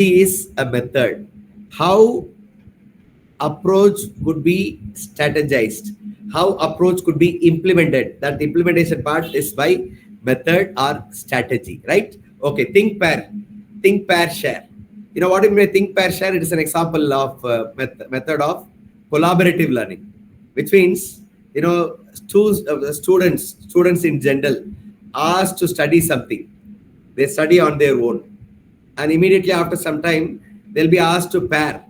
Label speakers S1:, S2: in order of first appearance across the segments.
S1: is a method. How approach could be strategized, how approach could be implemented. That implementation part is by method or strategy, right? Okay, think, pair, share. You know what it may think, pair, share? It is an example of method of collaborative learning, which means students in general asked to study something. They study on their own, and immediately after some time they'll be asked to pair.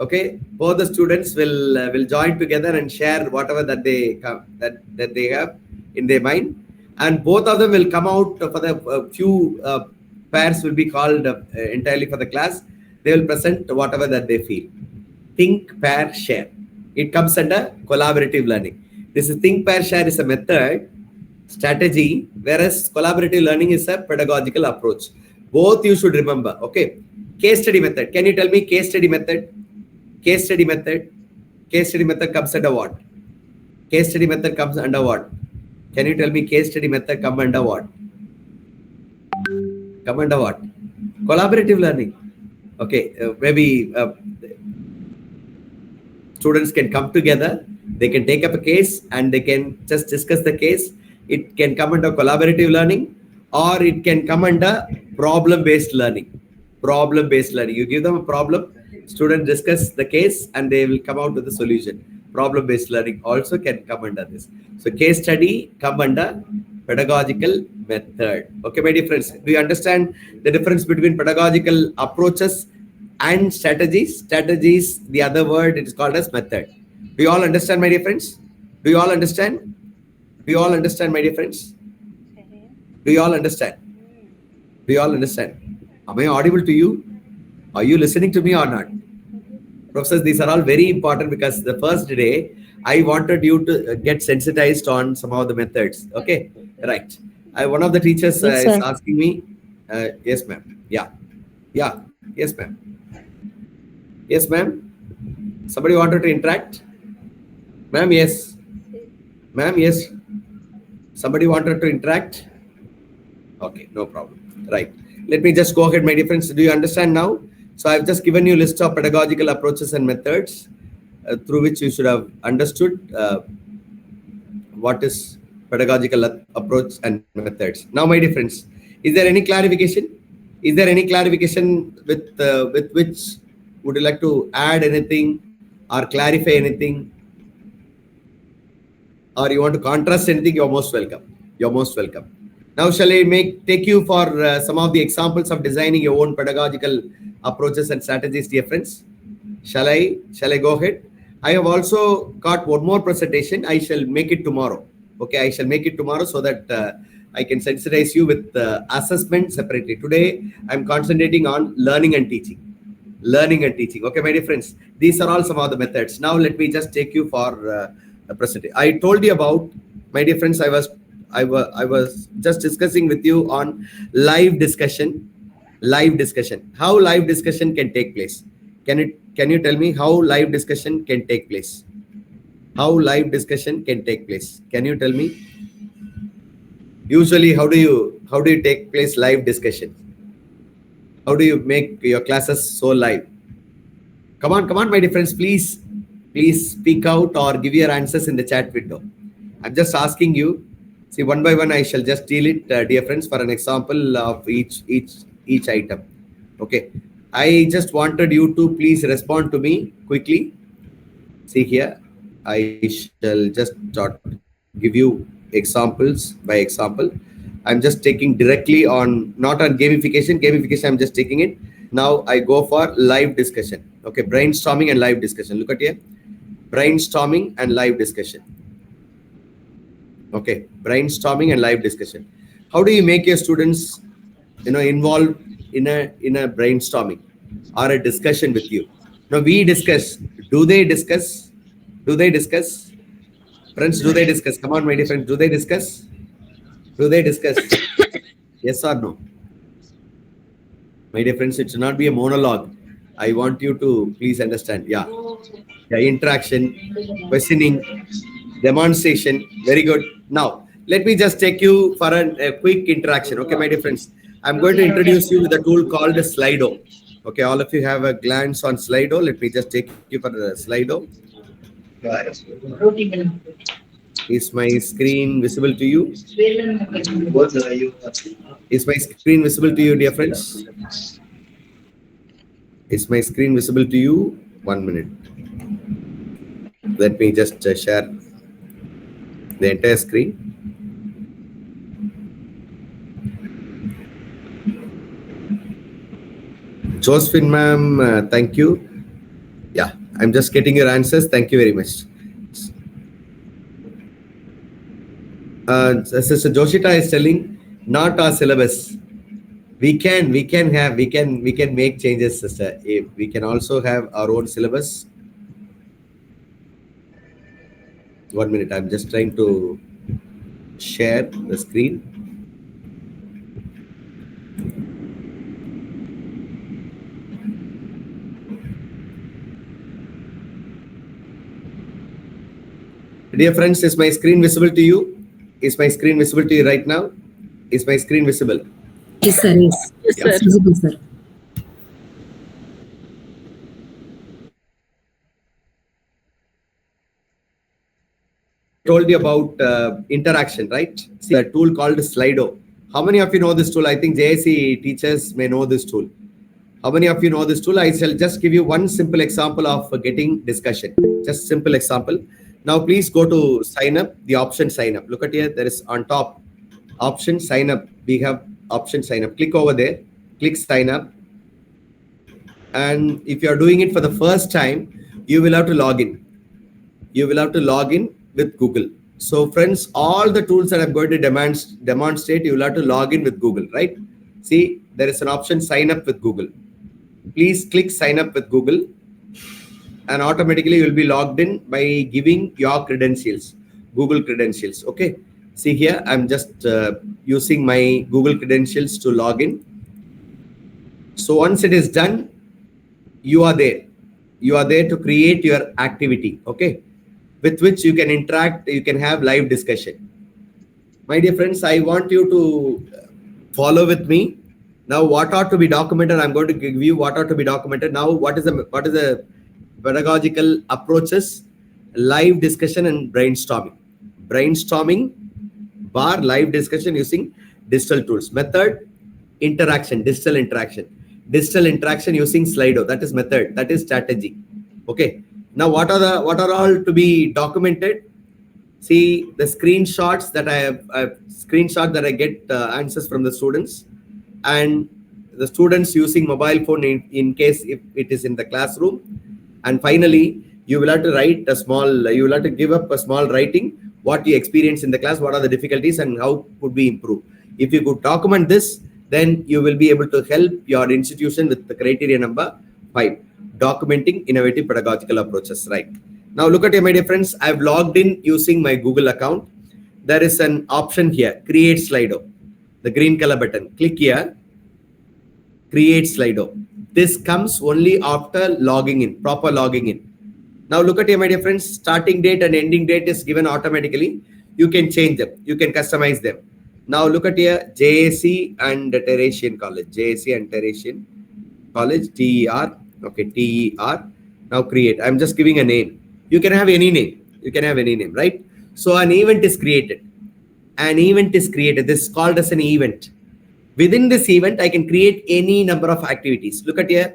S1: Okay, both the students will join together and share whatever that they have in their mind, and both of them will come out for the few pairs will be called entirely for the class. They will present whatever that they feel. Think, pair, share. It comes under collaborative learning. This is think, pair, share is a method strategy, whereas collaborative learning is a pedagogical approach. Both you should remember. Okay, case study method. Can you tell me case study method? Case study method. Case study method comes under what? Case study method comes under what? Can you tell me case study method come under what? Come under what? Collaborative learning. Okay, maybe students can come together, they can take up a case and they can just discuss the case. It can come under collaborative learning, or it can come under problem-based learning. Problem-based learning. You give them a problem, students discuss the case and they will come out with the solution. Problem-based learning also can come under this. So case study come under pedagogical method. Okay, my dear friends, do you understand the difference between pedagogical approaches and strategies? Strategies, the other word, it is called as method. Do you all understand, my dear friends? Do you all understand? Do you all understand, my dear friends? Do you all understand? Do you all understand? Am I audible to you? Are you listening to me or not? Professors, these are all very important because the first day I wanted you to get sensitized on some of the methods. Okay, right. One of the teachers
S2: Yes,
S1: is
S2: sir.
S1: asking me, yes, ma'am. Yeah, yeah, yes, ma'am. Yes, ma'am. Somebody wanted to interact? Ma'am, yes. Ma'am, yes. Somebody wanted to interact? Okay, no problem. Right. Let me just go ahead, my dear friends. Do you understand now? So I've just given you a list of pedagogical approaches and methods through which you should have understood what is pedagogical approach and methods. Now, my dear friends, is there any clarification? Is there any clarification with which would you like to add anything or clarify anything? Or you want to contrast anything? You're most welcome. You're most welcome. Now, shall I take you for some of the examples of designing your own pedagogical approaches and strategies, dear friends? Shall I go ahead? I have also got one more presentation. I shall make it tomorrow. Okay, I shall make it tomorrow so that I can sensitize you with assessment separately. Today, I'm concentrating on learning and teaching. Learning and teaching. Okay, my dear friends, these are all some of the methods. Now, let me just take you for a presentation. I told you about, my dear friends, I was just discussing with you on live discussion. Live discussion. How live discussion can take place? Can you tell me how live discussion can take place? How live discussion can take place? Can you tell me? Usually, how do you take place live discussion? How do you make your classes so live? Come on, my dear friends, please speak out or give your answers in the chat window. I'm just asking you. See, one by one, I shall just deal it, dear friends, for an example of each item. Okay. I just wanted you to please respond to me quickly. See here, I shall just give you examples by example. I'm just taking directly on, not on gamification. Gamification, I'm just taking it. Now I go for live discussion. Okay, brainstorming and live discussion. Look at here. Brainstorming and live discussion. Okay, brainstorming and live discussion. How do you make your students, involved in a brainstorming or a discussion with you? Now we discuss. Do they discuss? Do they discuss? Friends, do they discuss? Come on, my dear friends. Do they discuss? Do they discuss? Yes or no? My dear friends, it should not be a monologue. I want you to please understand. Yeah, interaction, questioning, demonstration. Very good. Now, let me just take you for a quick interaction. Okay, my dear friends. I'm going to introduce you with a tool called Slido. Okay, all of you have a glance on Slido. Let me just take you for the Slido. Is my screen visible to you? Is my screen visible to you, dear friends? Is my screen visible to you? 1 minute. Let me just share the entire screen. Josephine ma'am, thank you. Yeah, I'm just getting your answers. Thank you very much. Sister Joshita is telling, not our syllabus. We can make changes, sister. If we can also have our own syllabus. 1 minute, I'm just trying to share the screen. Dear friends, is my screen visible to you? Is my screen visible to you right now? Is my screen visible?
S2: Yes, sir. Yes,
S1: Yes,
S2: sir. Visible, sir.
S1: I told you about interaction, right? See a tool called Slido. How many of you know this tool? I think JSC teachers may know this tool. How many of you know this tool? I shall just give you one simple example of getting discussion. Just simple example. Now please go to sign up, the option sign up. Look at here, there is on top option sign up. We have option sign up. Click over there, click sign up. And if you are doing it for the first time, you will have to log in. You will have to log in with Google. So friends, all the tools that I'm going to demonstrate, you will have to log in with Google, right? See, there is an option sign up with Google. Please click sign up with Google and automatically you will be logged in by giving your credentials, Google credentials. Okay. See here, I'm just using my Google credentials to log in. So once it is done, you are there. You are there to create your activity. Okay. With which you can interact, you can have live discussion. My dear friends, I want you to follow with me. Now, what ought to be documented? I'm going to give you what ought to be documented. Now, what is the pedagogical approaches? Live discussion and brainstorming. Brainstorming bar live discussion using digital tools. Method, interaction, digital interaction. Digital interaction using Slido. That is method. That is strategy. Okay. Now, what are all to be documented? See the screenshots that I get answers from the students, and the students using mobile phone in case if it is in the classroom. And finally, you will have to give up a small writing, what you experience in the class, what are the difficulties and how could we improve. If you could document this, then you will be able to help your institution with the criteria number 5, documenting innovative pedagogical approaches, right? Now look at here, my dear friends, I've logged in using my Google account. There is an option here, create Slido, the green color button. Click here, create Slido. This comes only after logging in, proper logging in. Now look at here, my dear friends, starting date and ending date is given automatically. You can change them, you can customize them. Now look at here, JSC and Teresian College, JSC and Teresian College, TER, okay, TER. Now create, I'm just giving a name. You can have any name, right? So an event is created. This is called as an event. Within this event, I can create any number of activities. Look at here.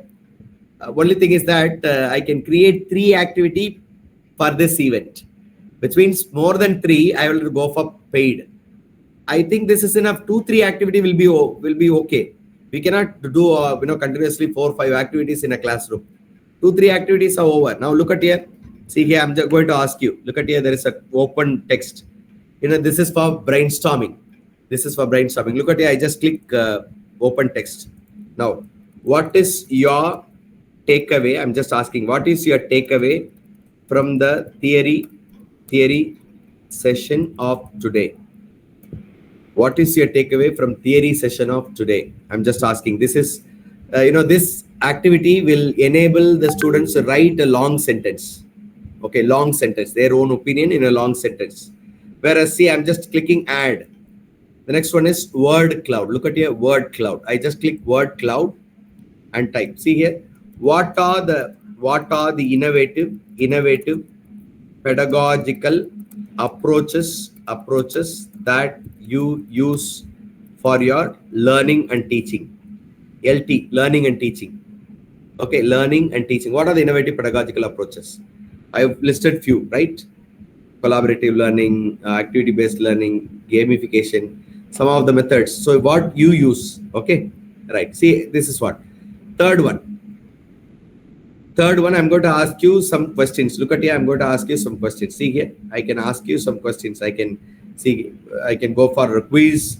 S1: Only thing is that I can create 3 activity for this event, which means more than 3, I will go for paid. I think this is enough. 2-3 activity will be okay. We cannot do continuously 4-5 activities in a classroom. 2-3 activities are over. Now look at here. See here, I'm just going to ask you. Look at here. There is a open text. This is for brainstorming. Look at here. I just click open text. Now, what is your takeaway? I'm just asking. What is your takeaway from the theory session of today? What is your takeaway from theory session of today? I'm just asking. This is, this activity will enable the students to write a long sentence. Okay, long sentence, their own opinion in a long sentence. Whereas, see, I'm just clicking add. The next one is word cloud. Look at here, word cloud. I just click word cloud. and type. See here, what are the innovative pedagogical approaches that you use for your learning and teaching? LT, learning and teaching. Okay, learning and teaching. What are the innovative pedagogical approaches? I've listed few, right? Collaborative learning, activity-based learning, gamification, some of the methods. So what you use, okay? Right, see, this is what. Third one, I'm going to ask you some questions. Look at here, I'm going to ask you some questions. See here, I can ask you some questions. I can go for a quiz.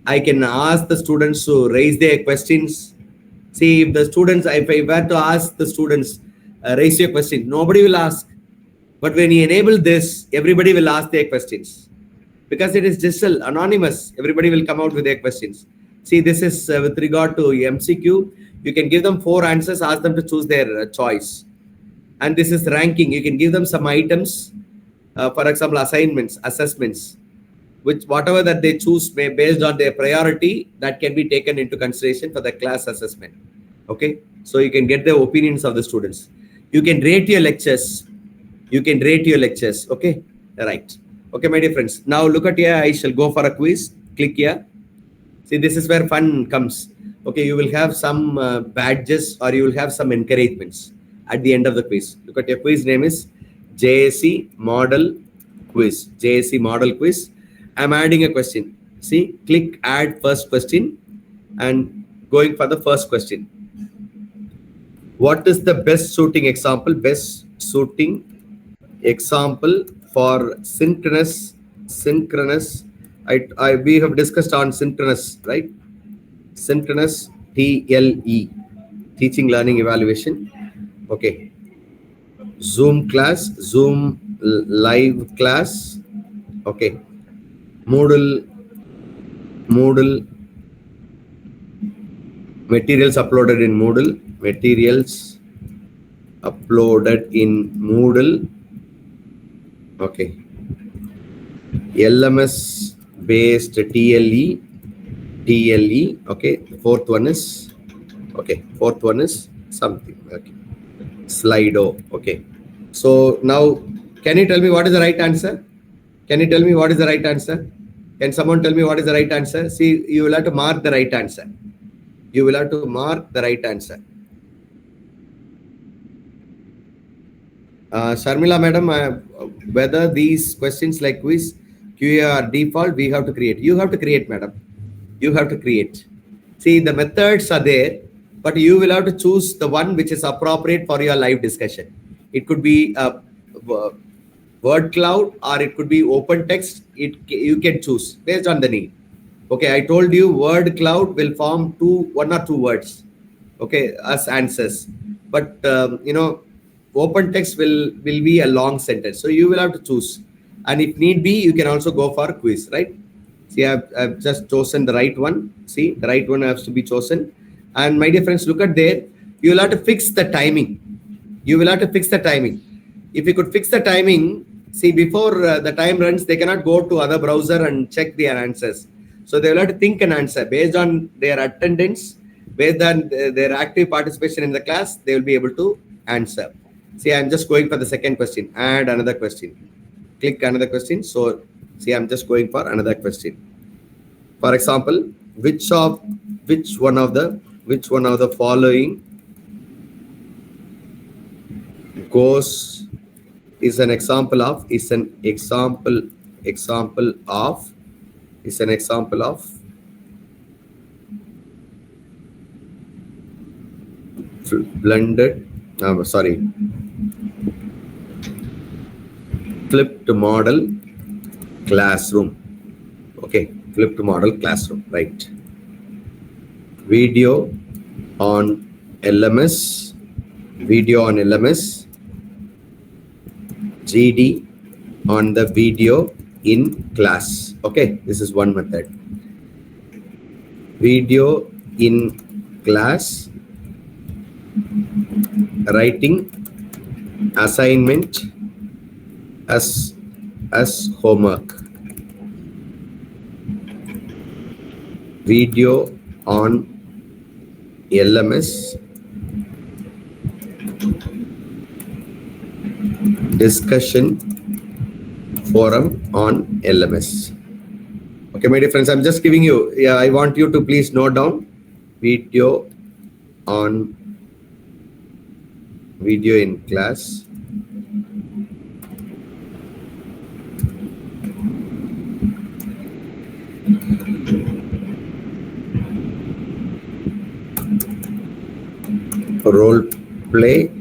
S1: I can ask the students to raise their questions. See, if the students, if I were to ask the students, raise your question, nobody will ask. But when you enable this, everybody will ask their questions. Because it is digital, anonymous, everybody will come out with their questions. See, this is with regard to MCQ. You can give them 4 answers, ask them to choose their choice. And this is ranking. You can give them some items, for example, assignments, assessments, which whatever that they choose based on their priority, that can be taken into consideration for the class assessment. Okay, so you can get the opinions of the students. You can rate your lectures. Okay, right. Okay, my dear friends. Now look at here. I shall go for a quiz. Click here. See, this is where fun comes. Okay, you will have some badges, or you will have some encouragements at the end of the quiz. Look at your quiz name is JSC Model Quiz. JSC Model Quiz. I'm adding a question. See, click add first question and going for the first question. What is the best suiting example? Best suiting example for synchronous. We have discussed on synchronous, right? Synchronous TLE, teaching learning evaluation. Okay, Zoom class, Zoom live class. Okay, Moodle materials uploaded in Moodle. Okay, LMS based TLE. Okay, fourth one is something. Okay, Slido. Okay, so now can you tell me what is the right answer? Can someone tell me what is the right answer? See, you will have to mark the right answer. Sharmila madam, whether these questions like quiz, QA are default, we have to create. You have to create, madam. See, the methods are there, but you will have to choose the one which is appropriate for your live discussion. It could be a word cloud, or it could be open text. You can choose based on the need. Okay, I told you word cloud will form 1 or 2 words, okay, as answers. But open text will be a long sentence. So you will have to choose. And if need be, you can also go for a quiz, right? See, I've just chosen the right one. See, the right one has to be chosen. And my dear friends, look at there. You will have to fix the timing. If you could fix the timing, see, before the time runs, they cannot go to other browser and check their answers. So they will have to think an answer based on their attendance, based on their active participation in the class. They will be able to answer. See, I'm just going for the second question. Add another question. Click another question. So see, I'm just going for another question. For example, which one of the following goes is an example of flipped model classroom. Okay, flipped model classroom, right? Video on LMS, GD on the video in class. Okay, this is one method. Video in class, writing assignment as homework. Video on LMS, discussion forum on LMS. Okay, my dear friends, I'm just giving you, I want you to please note down video in class. Role play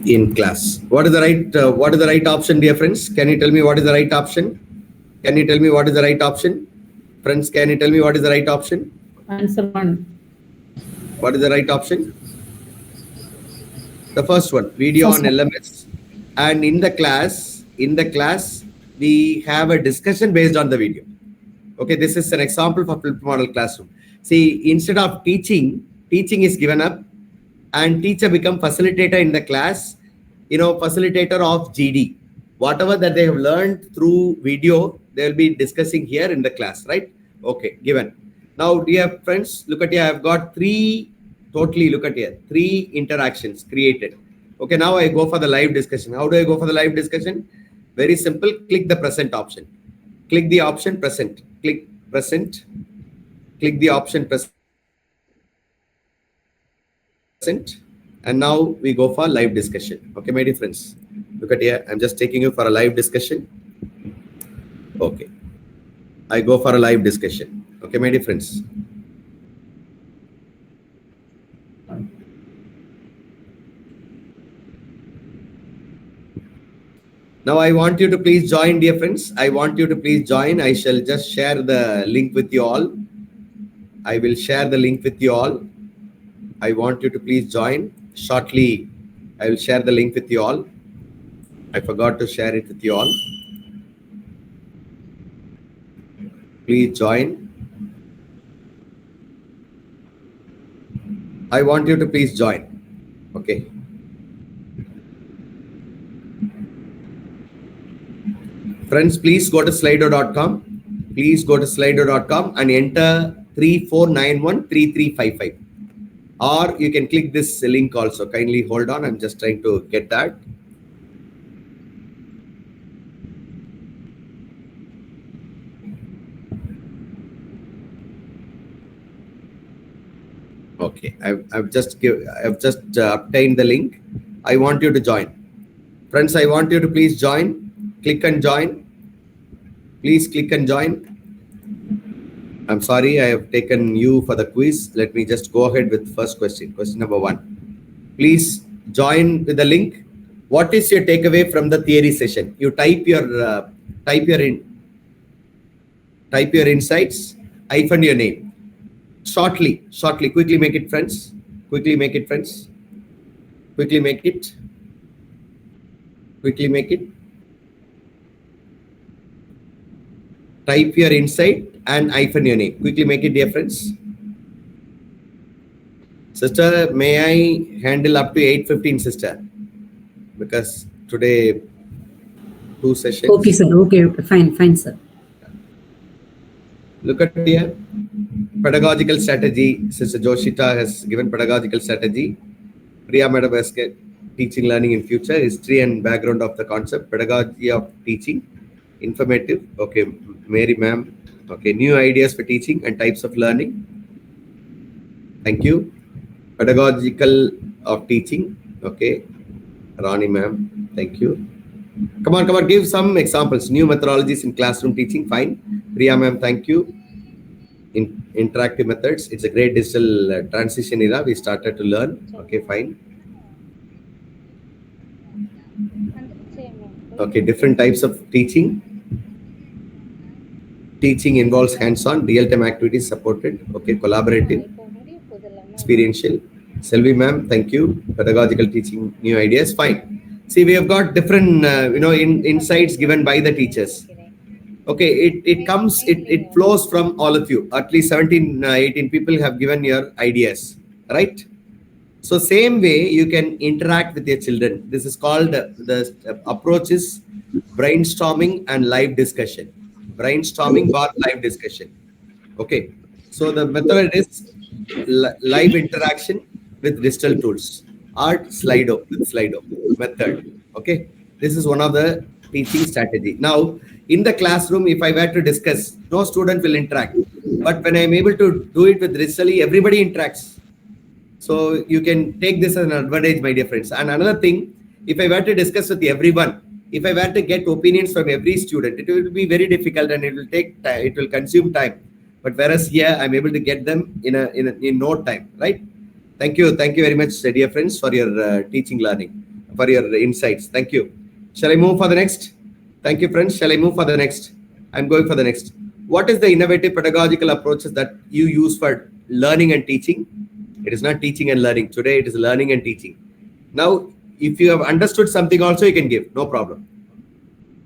S1: in class. What is the right option, dear friends? Can you tell me what is the right option? Can you tell me what is the right option? Friends, can you tell me what is the right option?
S2: Answer 1.
S1: What is the right option? The first one, video on LMS. And in the class, we have a discussion based on the video. Okay, this is an example for flipped model classroom. See, instead of teaching is given up and teacher become facilitator in the class, facilitator of GD. Whatever that they have learned through video, they will be discussing here in the class, right? Okay, given. Now, dear friends, look at here, I've got three interactions created. Okay, now I go for the live discussion. How do I go for the live discussion? Very simple, click the present option. Click the option present. Click present. Click the option present. And now we go for live discussion. Okay, my dear friends, look at here. I'm just taking you for a live discussion. Okay, I go for a live discussion. Okay, my dear friends. Now I want you to please join, dear friends. I want you to please join. I shall just share the link with you all. I will share the link with you all. I want you to please join. Shortly, I will share the link with you all. I forgot to share it with you all. Please join. I want you to please join. Okay. Friends, please go to slido.com. Please go to slido.com and enter 34913355. Or you can click this link also. Kindly hold on. I'm just trying to get that. Okay, I've just obtained the link. I want you to join. Friends, I want you to please join. Click and join. Please click and join. I'm sorry, I have taken you for the quiz. Let me just go ahead with first question. Question number 1. Please join with the link. What is your takeaway from the theory session? You type your insights, hyphen your name. Shortly, quickly make it, friends. Quickly make it. Type your insight and hyphen your name. Quickly make it, dear friends. Sister, may I handle up to 8:15, sister? Because today 2 sessions.
S2: Okay, sir. Okay. Fine, sir.
S1: Look at here. Pedagogical strategy. Sister Joshita has given pedagogical strategy. Priya Madam has teaching learning in future, history and background of the concept, pedagogy of teaching, informative. Okay, Mary ma'am. Okay, new ideas for teaching and types of learning. Thank you. Pedagogical of teaching. Okay, Rani ma'am. Thank you. Come on. Give some examples. New methodologies in classroom teaching. Fine. Priya ma'am, thank you. Interactive methods. It's a great digital transition era. We started to learn. Okay, fine. Okay, different types of teaching. Teaching involves hands-on, real-time activities supported. Okay, collaborative, experiential. Selvi ma'am, thank you. Pedagogical teaching, new ideas. Fine. See, we have got different, insights given by the teachers. Okay, it flows from all of you. At least 17, 18 people have given your ideas, right? So same way you can interact with your children. This is called the approach is brainstorming and live discussion. Brainstorming or live discussion. Okay, so the method is live interaction with digital tools. Art Slido with Slido method. Okay, this is one of the teaching strategy. Now, in the classroom, if I were to discuss, no student will interact. But when I'm able to do it with Risali, everybody interacts. So you can take this as an advantage, my dear friends. And another thing, if I were to discuss with everyone, if I were to get opinions from every student, it will be very difficult and it will take time, it will consume time. But whereas here, I'm able to get them in no time, right? Thank you very much, dear friends, for your teaching, learning, for your insights. Thank you. Shall I move for the next? Thank you, friends. Shall I move for the next? I'm going for the next. What is the innovative pedagogical approaches that you use for learning and teaching? It is not teaching and learning. Today, it is learning and teaching. Now, if you have understood something also, you can give. No problem.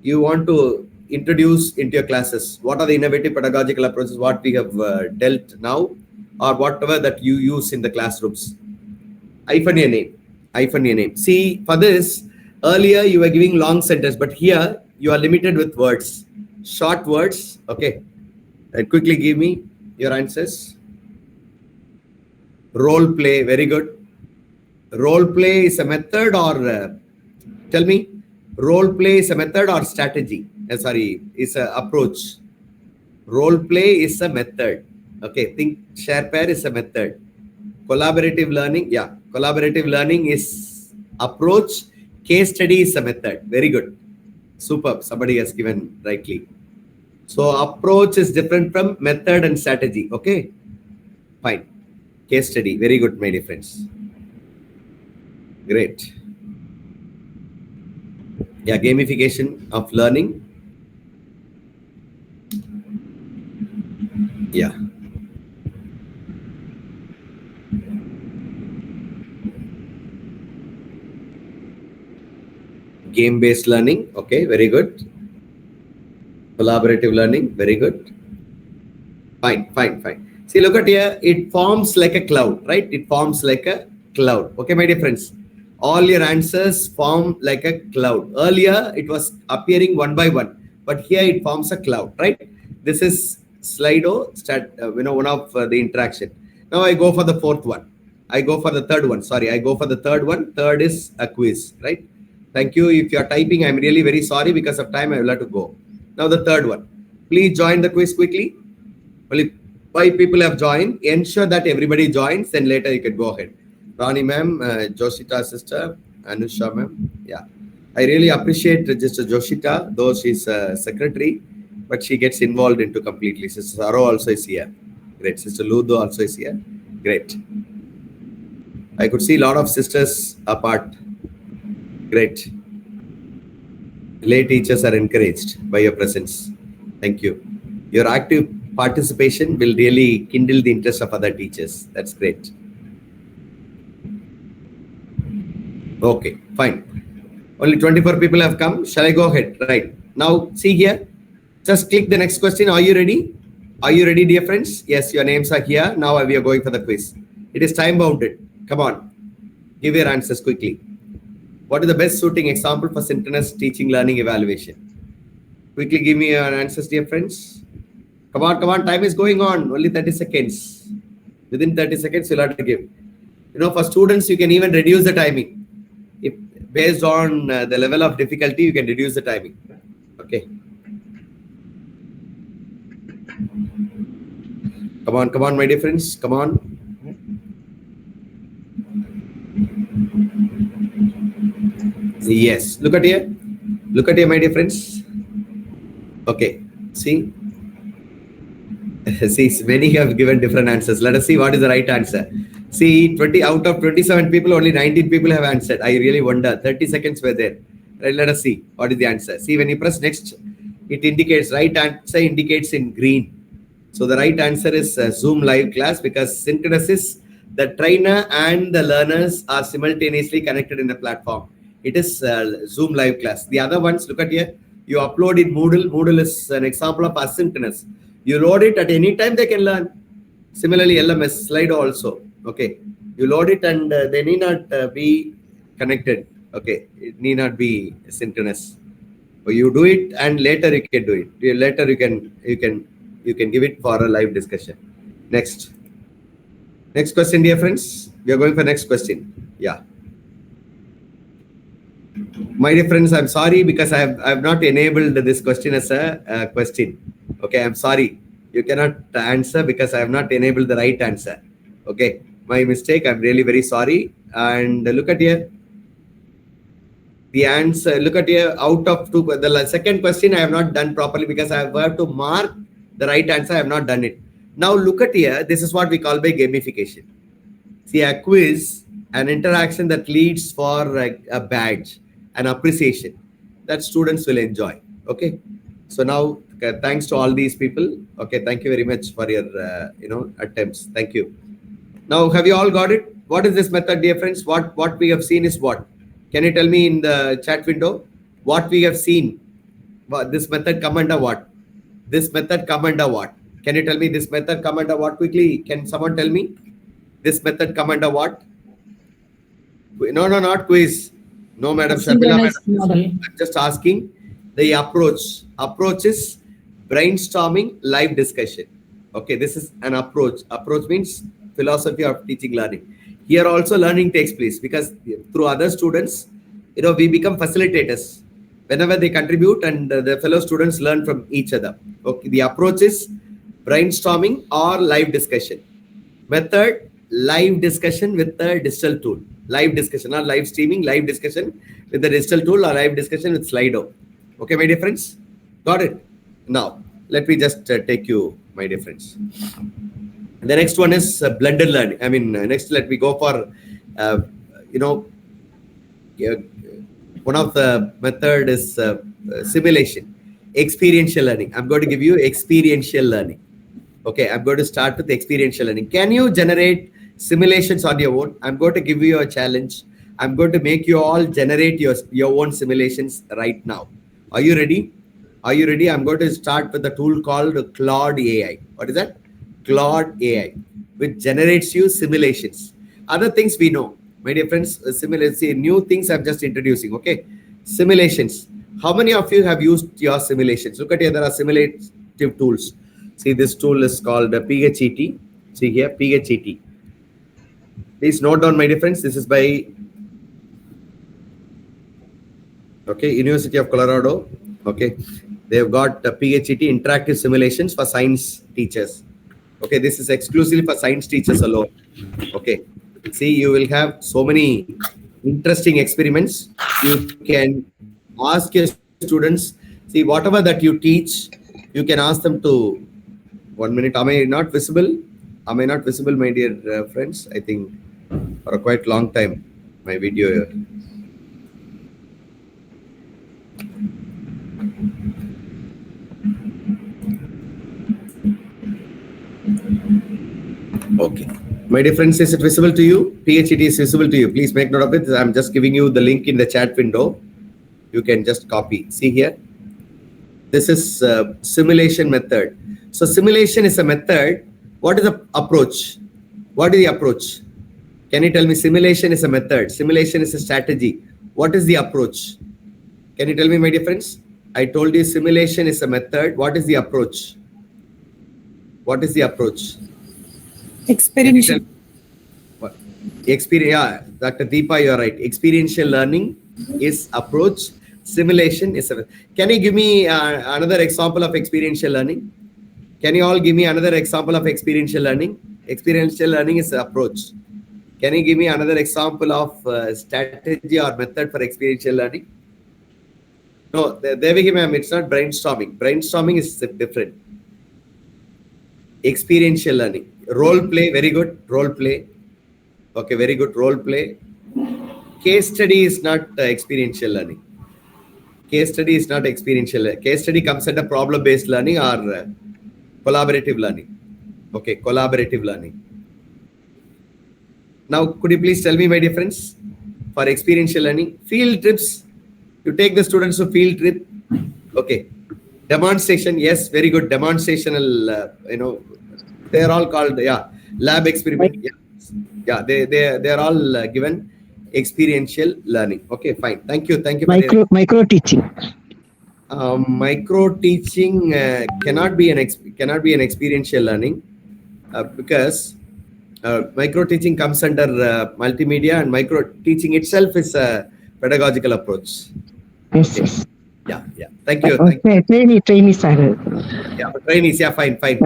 S1: You want to introduce into your classes. What are the innovative pedagogical approaches, what we have dealt now, or whatever that you use in the classrooms? Hyphen your name. See, for this, earlier you were giving long sentence, but here you are limited with words. Short words. Okay. And quickly give me your answers. Role play, very good. Role play is a method or tell me, role play is a method or strategy? Sorry, is an approach. Role play is a method. Okay, think share pair is a method. Collaborative learning, yeah, collaborative learning is approach. Case study is a method. Very good. Superb. Somebody has given rightly. So approach is different from method and strategy. Okay, fine. Case study, very good, my dear friends. Great. Yeah, gamification of learning. Yeah. Game-based learning. Okay, very good. Collaborative learning, very good. Fine. See, look at here. It forms like a cloud, right? It forms like a cloud. Okay, my dear friends. All your answers form like a cloud. Earlier, it was appearing one by one, but here it forms a cloud, right? This is Slido, one of the interaction. Now I go for the fourth one. I go for the third one. Sorry, I go for the third one. Third is a quiz, right? Thank you. If you are typing, I'm really very sorry because of time. I will have to go. Now the third one. Please join the quiz quickly. Only 5 people have joined. Ensure that everybody joins. Then later you can go ahead. Rani ma'am, Joshita sister, Anusha ma'am. Yeah, I really appreciate Sister Joshita, though she's a secretary, but she gets involved into completely. Sister Saro also is here. Great. Sister Ludo also is here. Great. I could see a lot of sisters apart. Great. Lay teachers are encouraged by your presence. Thank you. Your active participation will really kindle the interest of other teachers. That's great. Okay, fine. Only 24 people have come. Shall I go ahead? Right. Now, see here. Just click the next question. Are you ready? Are you ready, dear friends? Yes, your names are here. Now we are going for the quiz. It is time bounded. Come on. Give your answers quickly. What is the best suiting example for synchronous teaching learning evaluation? Quickly give me your answers, dear friends. Come on. Time is going on. Only 30 seconds. Within 30 seconds, you'll have to give. You know, for students, you can even reduce the timing. If based on the level of difficulty, you can reduce the timing. Okay. Come on, my dear friends. Come on. Yes. Look at here, my dear friends. Okay. See. See, many have given different answers. Let us see what is the right answer. See, 20 out of 27 people, only 19 people have answered. I really wonder. 30 seconds were there. Right, let us see what is the answer. See, when you press next, it indicates right answer indicates in green. So the right answer is Zoom live class, because synchronous is the trainer and the learners are simultaneously connected in the platform. It is Zoom live class. The other ones, look at here. You upload in Moodle. Moodle is an example of asynchronous. You load it at any time, they can learn. Similarly, LMS, Slido also. Okay. You load it and they need not be connected. Okay. It need not be synchronous. So you do it and later you can do it. Later you can give it for a live discussion. Next question, dear friends. We are going for next question. Yeah. My dear friends, I'm sorry because I've not enabled this question as a question. Okay, I'm sorry. You cannot answer because I have not enabled the right answer. Okay, my mistake. I'm really very sorry. And look at here. The answer, look at here, out of two, the second question I have not done properly because I have to mark the right answer. I have not done it. Now look at here. This is what we call by gamification. See, a quiz, an interaction that leads for a badge, an appreciation that students will enjoy. Okay. So now, thanks to all these people. Okay. Thank you very much for your, attempts. Thank you. Now, have you all got it? What is this method, dear friends? What we have seen is what? Can you tell me in the chat window what we have seen? This method come under what? This method come under what? Can you tell me this method come under what quickly? Can someone tell me? This method come under what? No, not quiz. No, Madam Shabila,
S2: Model.
S1: I'm just asking the approach. Approach is brainstorming, live discussion. Okay, this is an approach. Approach means philosophy of teaching learning. Here also learning takes place because through other students, we become facilitators. Whenever they contribute and the fellow students learn from each other. Okay, the approach is brainstorming or live discussion. Method, live discussion with the digital tool. Live discussion, not live streaming, live discussion with the digital tool or live discussion with Slido. Okay, my dear friends? Got it? Now, let me just take you, my dear friends. The next one is blended learning. Next, let me go for, one of the method is simulation, experiential learning. I'm going to give you experiential learning. Okay, I'm going to start with experiential learning. Can you generate simulations on your own? I'm going to give you a challenge. I'm going to make you all generate your own simulations right now. Are you ready? Are you ready? I'm going to start with a tool called Claude AI. What is that? Claude AI, which generates you simulations. Other things we know. My dear friends, new things I'm just introducing. Okay, simulations. How many of you have used your simulations? Look at here, there are simulative tools. See, this tool is called PHET. See here, PHET. Please note down, my dear friends, this is by University of Colorado. Okay, they've got PHET, interactive simulations for science teachers. Okay, this is exclusively for science teachers alone. Okay, see, you will have so many interesting experiments. You can ask your students, see, whatever that you teach, you can ask them to, 1 minute, am I not visible? Am I not visible, my dear friends? I think for a quite long time, my video here. Okay. My dear friends, is it visible to you? PHET is visible to you. Please make note of it. I'm just giving you the link in the chat window. You can just copy. See here. This is simulation method. So simulation is a method. What is the approach? What is the approach? Can you tell me? Simulation is a method. Simulation is a strategy. What is the approach? Can you tell me, my dear friends? I told you simulation is a method. What is the approach? What is the approach?
S2: Experiential.
S1: What? Yeah, Dr. Deepa, you're right. Experiential learning is approach. Simulation is a. Can you give me another example of experiential learning? Can you all give me another example of experiential learning? Experiential learning is approach. Can you give me another example of strategy or method for experiential learning? No, Devaki ma'am, it's not brainstorming. Brainstorming is different. Experiential learning. Role play, very good. Role play. Okay, very good. Role play. Case study is not experiential learning. Case study is not experiential learning. Case study comes under problem-based learning or collaborative learning. Okay, collaborative learning. Now, could you please tell me, my dear friends, for experiential learning, field trips, you take the students to field trip. Okay. Demonstration, yes, very good. Demonstrational, they're all called, lab experiment. They're all given experiential learning. Okay, fine. Thank you.
S3: Micro teaching.
S1: Micro teaching cannot be an experiential learning because micro teaching comes under multimedia, and micro teaching itself is a pedagogical approach.
S3: Yes,
S1: Okay.
S3: yes.
S1: Yeah. Thank you. Thank you.
S3: Okay, trainee, sir.
S1: Yeah, trainees. Yeah, fine.
S3: Okay.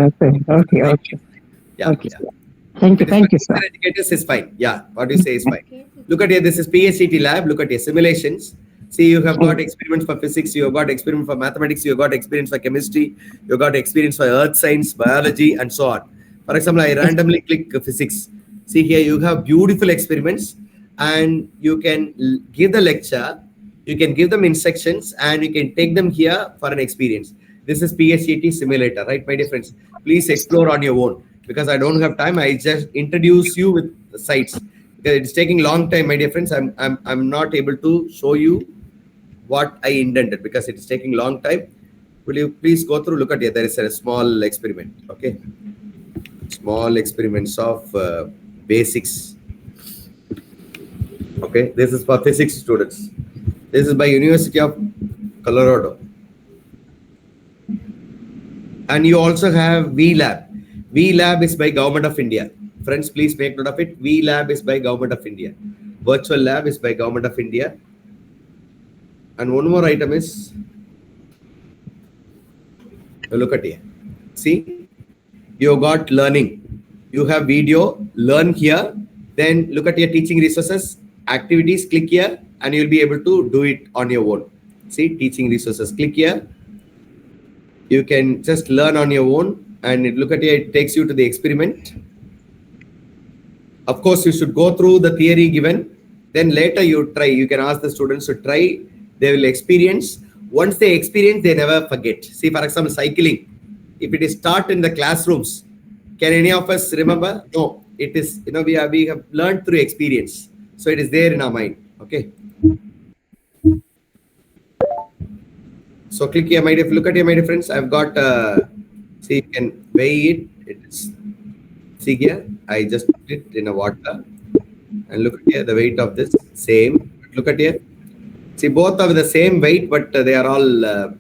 S1: Yeah.
S3: Okay. Thank
S1: If it
S3: you,
S1: is for
S3: sir.
S1: teacher educators, is fine. Yeah, what you say is fine. Look at here, this is PHET lab. Look at here, simulations. See, you have got experiments for physics, you have got experiment for mathematics, you have got experience for chemistry, you have got experience for earth science, biology, and so on. For example, I randomly click physics. See here, you have beautiful experiments, and you can give the lecture, you can give them instructions, and you can take them here for an experience. This is PHET simulator, right, my dear friends? Please explore on your own. Because I don't have time, I just introduce you with the sites. Because it's taking long time, my dear friends. I'm not able to show you what I intended because it is taking long time. Will you please go through? Look at here. There is a small experiment. Okay, small experiments of basics. Okay, this is for physics students. This is by University of Colorado. And you also have VLab. VLab is by Government of India. Friends, please make note of it. VLab is by Government of India. Virtual Lab is by Government of India. And one more item is, look at here. See, you got learning. You have video, learn here. Then look at your teaching resources, activities, click here, and you'll be able to do it on your own. See, teaching resources, click here. You can just learn on your own, and look at here, it takes you to the experiment. Of course, you should go through the theory given. Then later you try. You can ask the students to try. They will experience. Once they experience, they never forget. See, for example, cycling. If it is taught in the classrooms, can any of us remember? No. It is, we have learned through experience. So it is there in our mind. Okay. So click here, my dear. Look at here, my dear friends. I've got. See, you can weigh it. It's. See here, I just put it in a water, and look at here, the weight of this same. Look at here. See, both are the same weight, but they are all,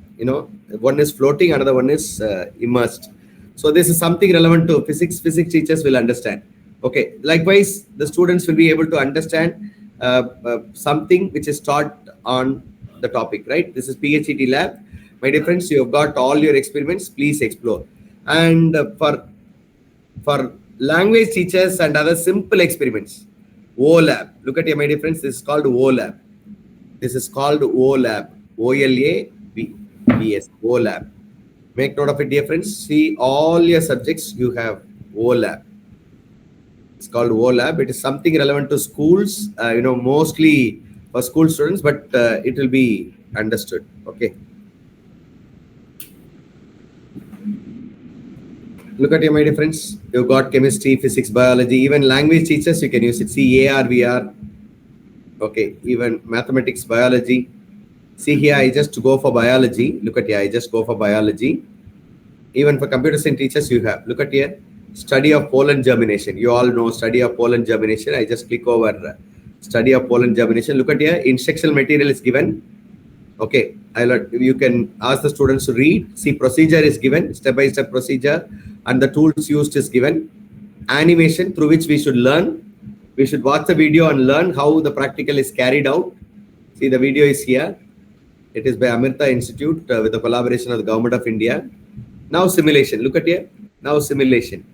S1: one is floating, another one is immersed. So this is something relevant to physics. Physics teachers will understand. Okay. Likewise, the students will be able to understand something which is taught on the topic, right? This is PHET lab. My dear friends, you have got all your experiments. Please explore. And for language teachers and other simple experiments, OLab. Look at here, my dear friends. This is called OLab. This is called OLab. OLABS. OLab. Make note of it, dear friends. See, all your subjects you have OLab. It's called OLab. It is something relevant to schools. Mostly for school students, but it will be understood. Okay. Look at here, my dear friends. You've got chemistry, physics, biology, even language teachers, you can use it. See, AR, VR. Okay, even mathematics, biology. See here, I just go for biology. Look at here, I just go for biology. Even for computer science teachers, you have. Look at here, study of pollen germination. You all know study of pollen germination. I just click over study of pollen germination. Look at here, instructional material is given. Okay, you can ask the students to read. See, procedure is given, step-by-step procedure, and the tools used is given. Animation through which we should learn. We should watch the video and learn how the practical is carried out. See, the video is here. It is by Amrita Institute with the collaboration of the Government of India. Now simulation. Look at here. Now simulation.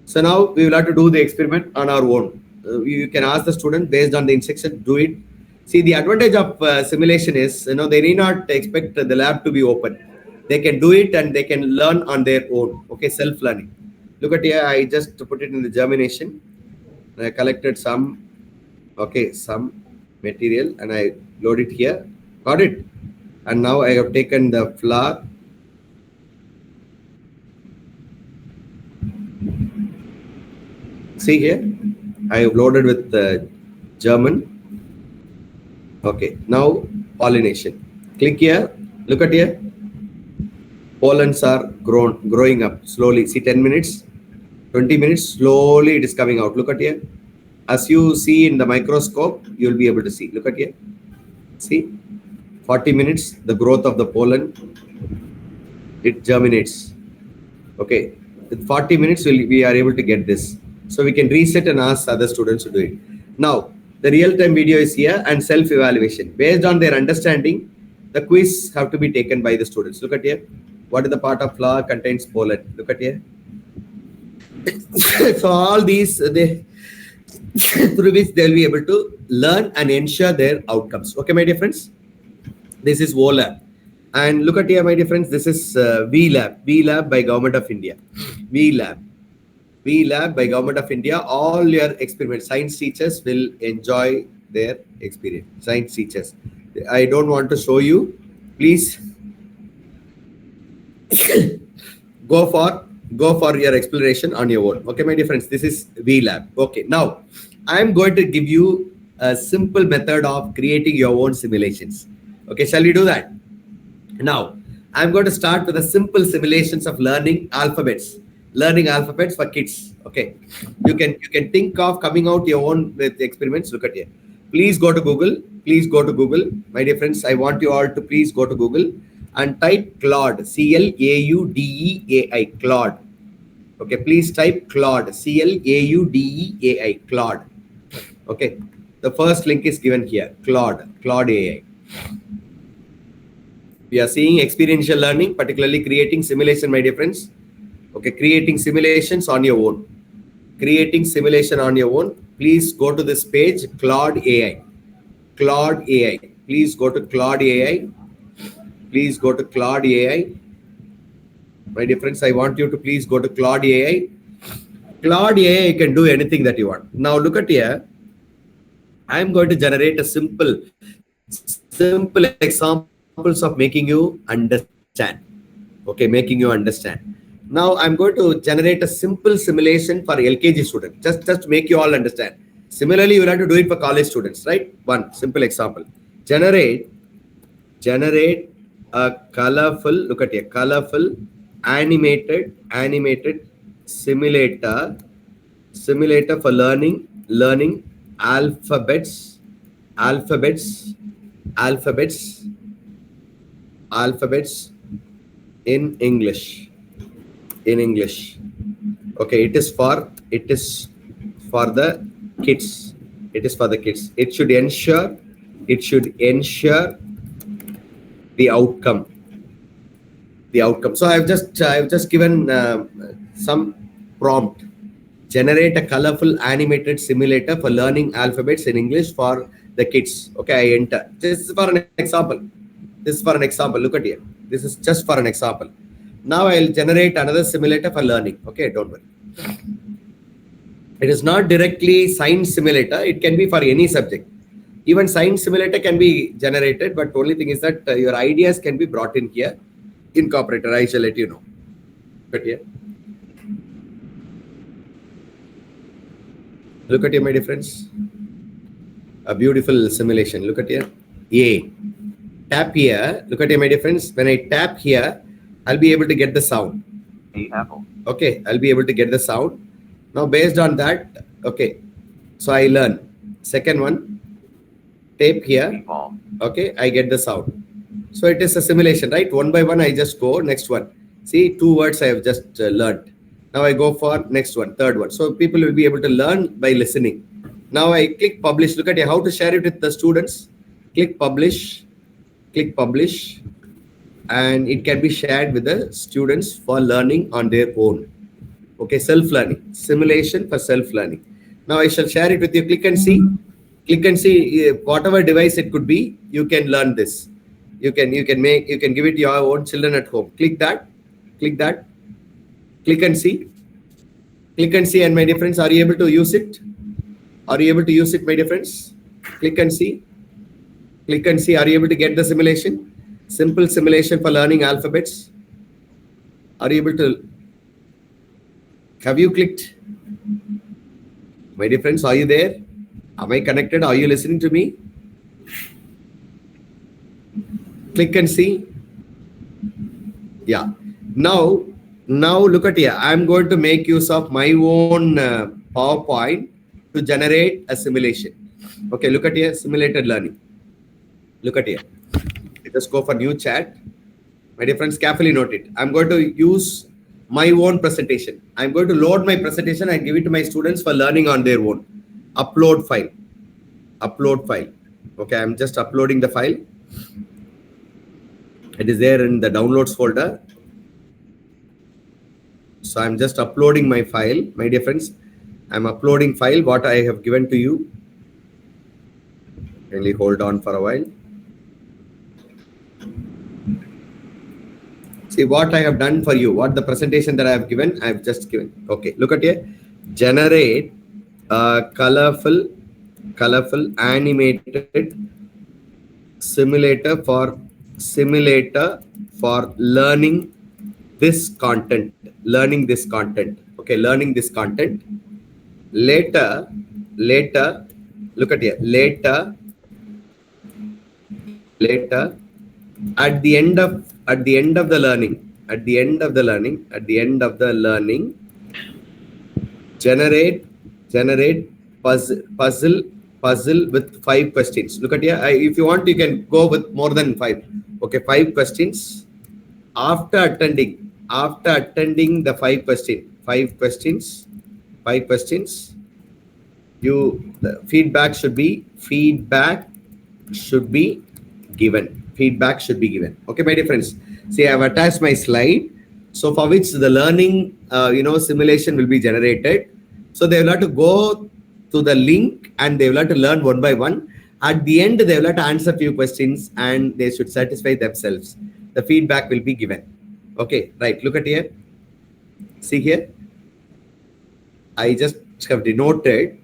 S1: So now we will have to do the experiment on our own. You can ask the student based on the instruction, do it. See, the advantage of simulation is, they need not expect the lab to be open. They can do it and they can learn on their own. Okay, self-learning. Look at here, I just put it in the germination. I collected some material and I load it here. Got it? And now I have taken the flower. See here, I have loaded with the German. Okay, now pollination. Click here. Look at here. Pollens are growing up slowly. See, 10 minutes, 20 minutes, slowly it is coming out. Look at here. As you see in the microscope, you will be able to see. Look at here. See, 40 minutes, the growth of the pollen, it germinates. Okay, with 40 minutes, we are able to get this. So we can reset and ask other students to do it. Now, The real-time video is here and self-evaluation. Based on their understanding, the quiz have to be taken by the students. Look at here. What is the part of flour contains pollen? Look at here. So all these, through which they'll be able to learn and ensure their outcomes. Okay, my dear friends. This is WOLAB. And look at here, my dear friends. This is VLab. VLab by Government of India. VLab. VLab by Government of India. All your experiments, science teachers will enjoy their experience. Science teachers. I don't want to show you. Please go for your exploration on your own. Okay, my dear friends. This is VLab. Okay, now I'm going to give you a simple method of creating your own simulations. Okay, shall we do that? Now, I'm going to start with a simple simulations of learning alphabets for kids. Okay, you can think of coming out your own with experiments. Look at here. Please go to Google. Please go to Google, my dear friends. I want you all to please go to Google and type Claude. CLAUDEAI. Claude. Okay, please type Claude. CLAUDEAI. Claude. Okay, the first link is given here. Claude AI. We are seeing experiential learning, particularly creating simulation, my dear friends. Okay, creating simulations on your own. Creating simulation on your own. Please go to this page, Claude AI. Claude AI. Please go to Claude AI. Please go to Claude AI. My dear friends, I want you to please go to Claude AI. Claude AI can do anything that you want. Now look at here. I'm going to generate a simple examples of making you understand. Okay, making you understand. Now I'm going to generate a simple simulation for LKG student. Just to make you all understand. Similarly, you will have to do it for college students, right? One simple example. Generate a colorful, look at here, colorful animated simulator for learning alphabets in English. Okay, it is for the kids. It is for the kids. It should ensure the outcome. So I've just given some prompt. Generate a colorful animated simulator for learning alphabets in English for the kids. Okay, I enter. This is for an example. Look at here. This is just for an example. Now I'll generate another simulator for learning. Okay, don't worry. It is not directly science simulator. It can be for any subject. Even science simulator can be generated, but only thing is that your ideas can be brought in here, incorporated. I shall let you know. But here, look at here, my dear friends. A beautiful simulation. Look at here. A. Tap here. Look at here, my dear friends. When I tap here, I'll be able to get the sound.
S4: Apple.
S1: Okay, I'll be able to get the sound. Now, based on that, okay, so I learn. Second one, tape here.
S4: Meatball.
S1: Okay, I get the sound. So it is a simulation, right? One by one, I just go next one. See, 2 words I have just learned. Now I go for next one, third one. So people will be able to learn by listening. Now I click publish. Look at here, how to share it with the students. Click publish, and it can be shared with the students for learning on their own. Okay, self-learning, simulation for self-learning. Now I shall share it with you. Click and see, whatever device it could be, you can learn this. You can give it to your own children at home. Click that, click and see, and my dear friends, are you able to use it? My dear friends? Click and see, are you able to get the simulation? Simple simulation for learning alphabets. Are you able to? Have you clicked? My dear friends, are you there? Am I connected? Are you listening to me? Click and see. Yeah. Now look at here. I'm going to make use of my own PowerPoint to generate a simulation. Okay, look at here, simulated learning. Look at here. Let us go for new chat. My dear friends, carefully note it. I'm going to use my own presentation. I'm going to load my presentation and give it to my students for learning on their own. Upload file. upload file. Okay, I'm just uploading the file. It is there in the downloads folder. So I'm just uploading my file, my dear friends. I'm uploading file what I have given to you. Kindly hold on for a while. See what I have done for you. What the presentation that I have given, I have just given. Okay, look at here. Generate a colorful animated simulator for learning this content. Okay, learning this content. Later, look at here. Later, at the end of the learning, generate puzzle with 5 questions. Look at here. If you want, you can go with more than 5. Okay, 5 questions. After attending the 5 questions, the feedback should be given. Okay, my dear friends. See, I have attached my slide. So for which the learning, simulation will be generated. So they will have to go to the link and they will have to learn one by one. At the end, they will have to answer a few questions and they should satisfy themselves. The feedback will be given. Okay, right. Look at here. See here. I just have denoted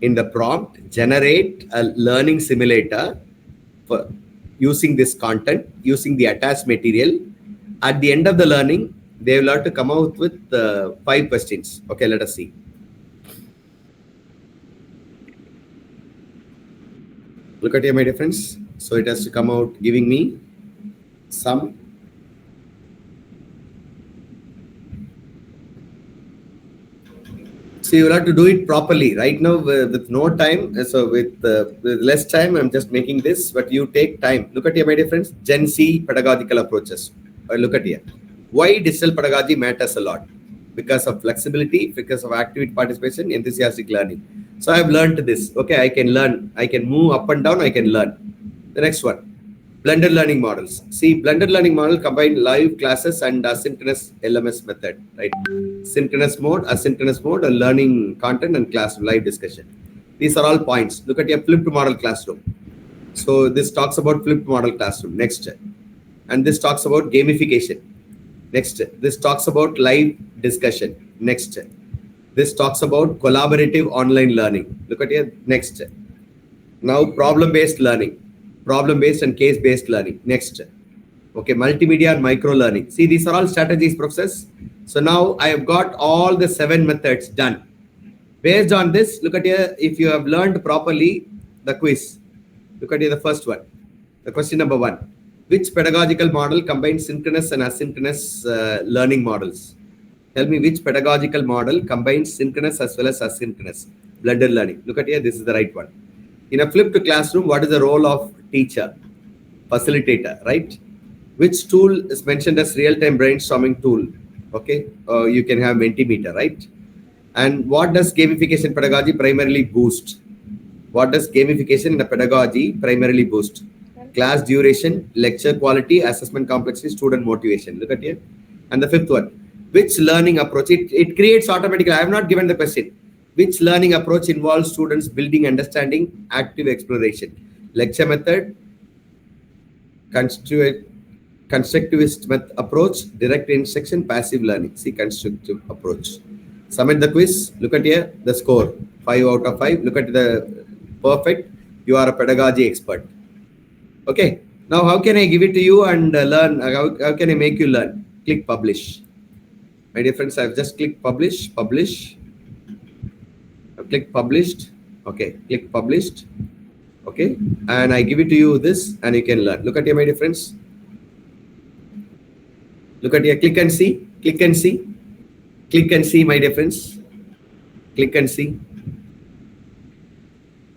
S1: in the prompt, generate a learning simulator for using this content, using the attached material. At the end of the learning, they will have to come out with 5 questions. Okay, let us see. Look at here, my dear friends. So it has to come out giving me some. So you will have to do it properly. Right now, with no time, so with less time, I'm just making this, but you take time. Look at here, my dear friends. Gen Z pedagogical approaches. Look at here. Why digital pedagogy matters a lot? Because of flexibility, because of active participation, enthusiastic learning. So I've learned this. Okay, I can learn. I can move up and down. I can learn. The next one. Blended learning models. See, blended learning model combine live classes and asynchronous LMS method, right? Synchronous mode, asynchronous mode, learning content and class live discussion. These are all points. Look at your flipped model classroom. So this talks about flipped model classroom. Next. And this talks about gamification. Next. This talks about live discussion. Next. This talks about collaborative online learning. Look at here. Next. Now problem-based learning. Problem-based and case-based learning. Next. Okay, multimedia and micro learning. See, these are all strategies, process. So now I have got all the 7 methods done. Based on this, look at here. If you have learned properly the quiz, look at here the first one. The question number 1. Which pedagogical model combines synchronous and asynchronous learning models? Tell me which pedagogical model combines synchronous as well as asynchronous blended learning. Look at here. This is the right one. In a flipped classroom, what is the role of teacher? Facilitator, right? Which tool is mentioned as real-time brainstorming tool? Okay, you can have Mentimeter, right? And what does gamification pedagogy primarily boost? What does gamification in a pedagogy primarily boost? Class duration, lecture quality, assessment complexity, student motivation. Look at here. And the 5th one, which learning approach? It creates automatically. I have not given the question. Which learning approach involves students building understanding, active exploration? Lecture method, constructivist approach, direct instruction, passive learning. See, constructive approach. Submit the quiz. Look at here, the score, 5 out of 5. Look at the perfect. You are a pedagogy expert. Okay. Now, how can I give it to you and learn? How can I make you learn? Click publish. My dear friends, I've just clicked publish. I've clicked published. Okay. Click published. Okay. And I give it to you this and you can learn. Look at here, my dear friends. Look at here. Click and see. Click and see. Click and see, my dear friends. Click and see.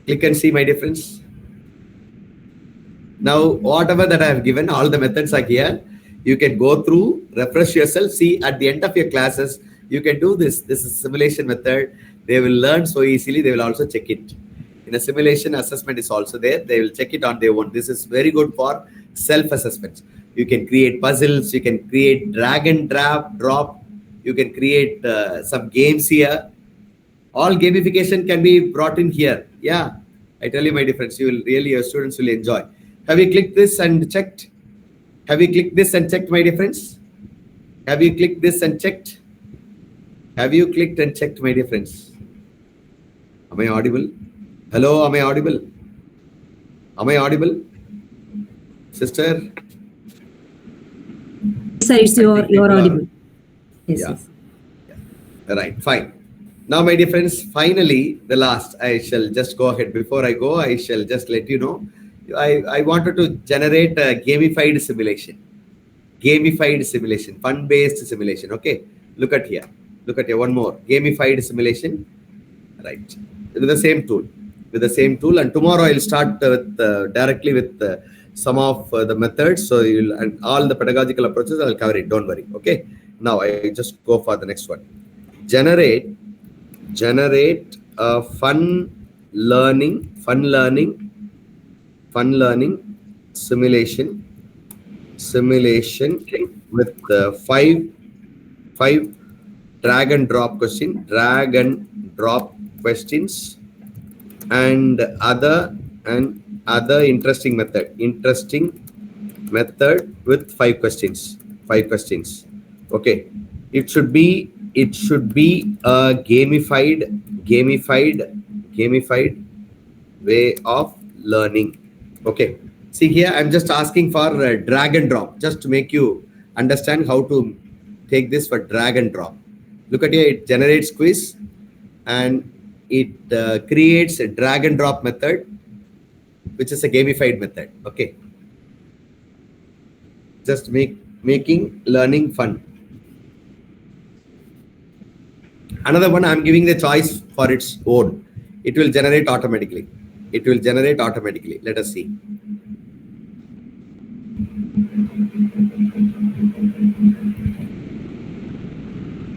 S1: Click and see, my dear friends. Now, whatever that I have given, all the methods are here. You can go through, refresh yourself. See, at the end of your classes, you can do this. This is simulation method. They will learn so easily. They will also check it. In a simulation, assessment is also there. They will check it on their own. This is very good for self-assessments. You can create puzzles. You can create drag and drop. You can create some games here. All gamification can be brought in here. Yeah, I tell you, my dear friends, you will really, your students will enjoy. Have you clicked this and checked? Have you clicked this and checked, my dear friends? Have you clicked this and checked? Have you clicked and checked, my dear friends? Am I audible? Hello, am I audible? Am I audible? Sister?
S4: Sir, it's you're audible. Yes,
S1: Yeah.
S4: yes.
S1: Right, fine. Now, my dear friends, finally, the last, I shall just go ahead. Before I go, I shall just let you know, I wanted to generate a gamified simulation. Gamified simulation, fun-based simulation. Okay, look at here. Look at here, one more. Gamified simulation, right, with the same tool. With the same tool. And tomorrow I'll start with directly with some of the methods. So you'll, and all the pedagogical approaches, I'll cover it. Don't worry. Okay. Now I just go for the next one. Generate a fun learning simulation with five drag and drop questions and other interesting method with five questions. Okay, it should be a gamified way of learning. Okay, see here, I'm just asking for drag and drop, just to make you understand how to take this for drag and drop. Look at here, it generates quiz and it creates a drag and drop method, which is a gamified method. Okay, just making learning fun. Another one, I'm giving the choice for its own. It will generate automatically. Let us see.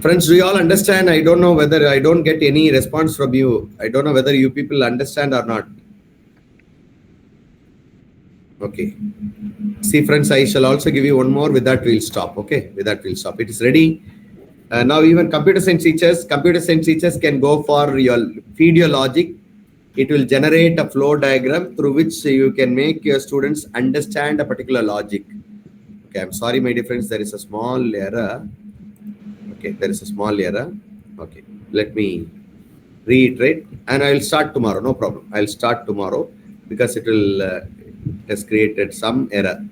S1: Friends, do you all understand? I don't know whether I don't get any response from you. I don't know whether you people understand or not. Okay. See, friends, I shall also give you one more. With that, we'll stop. Okay. With that, we'll stop. It is ready. Now, even computer science teachers can go for feed your logic. It will generate a flow diagram through which you can make your students understand a particular logic. Okay. I'm sorry, my dear friends. There is a small error. Okay, there is a small error. Okay, let me reiterate, and I will start tomorrow. No problem. I'll start tomorrow because it has created some error.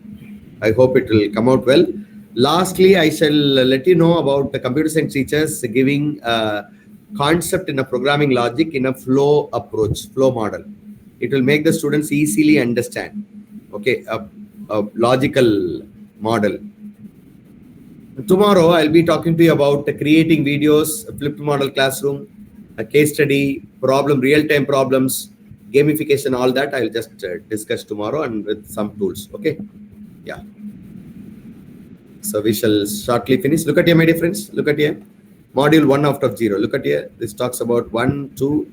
S1: I hope it will come out well. Lastly, I shall let you know about the computer science teachers giving a concept in a programming logic in a flow approach, flow model. It will make the students easily understand. Okay, a logical model. Tomorrow, I'll be talking to you about creating videos, a flipped model classroom, a case study, real-time problems, gamification, all that I'll just discuss tomorrow and with some tools. Okay. Yeah. So we shall shortly finish. Look at here, my dear friends. Look at here. Module 1 out of 0. Look at here. This talks about 1, 2.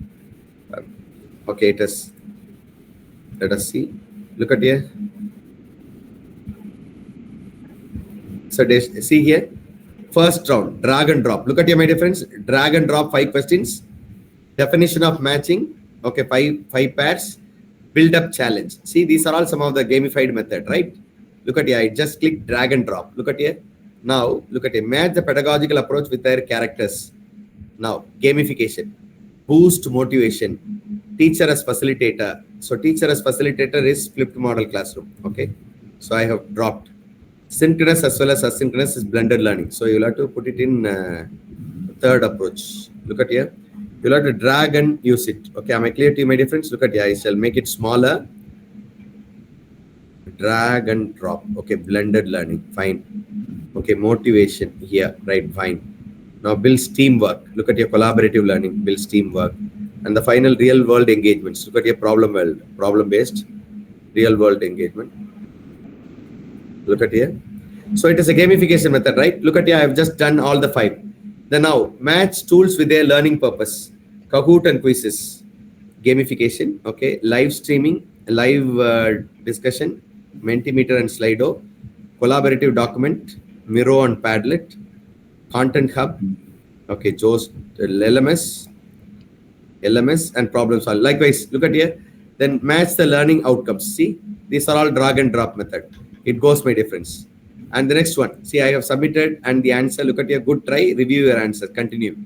S1: Okay, it is. Let us see. Look at here. So see here, first round, drag and drop. Look at here, my dear friends, drag and drop 5 questions, definition of matching, okay, five pairs, build up challenge. See, these are all some of the gamified method, right? Look at here, I just click drag and drop. Look at here. Now, look at here, match the pedagogical approach with their characters. Now, gamification, boost motivation, teacher as facilitator. So teacher as facilitator is flipped model classroom, okay? So I have dropped. Synchronous as well as asynchronous is blended learning. So you'll have to put it in third approach. Look at here. You'll have to drag and use it. Okay, am I clear to you, my dear friends? Look at here. I shall make it smaller. Drag and drop. Okay, blended learning. Fine. Okay, motivation here. Right, fine. Now builds teamwork. Look at your collaborative learning. Builds teamwork. And the final real world engagements. Look at your problem-based real world engagement. Look at here. So it is a gamification method, right? Look at here. I have just done all the 5. Then now match tools with their learning purpose. Kahoot and quizzes. gamification, okay, live streaming, live discussion, Mentimeter and Slido, collaborative document, Miro and Padlet, content hub, okay, JOS, LMS and problem solve. Likewise, look at here, then match the learning outcomes. See, these are all drag and drop method. It goes by difference. And the next one, see, I have submitted and the answer, look at here, good try, review your answer, continue.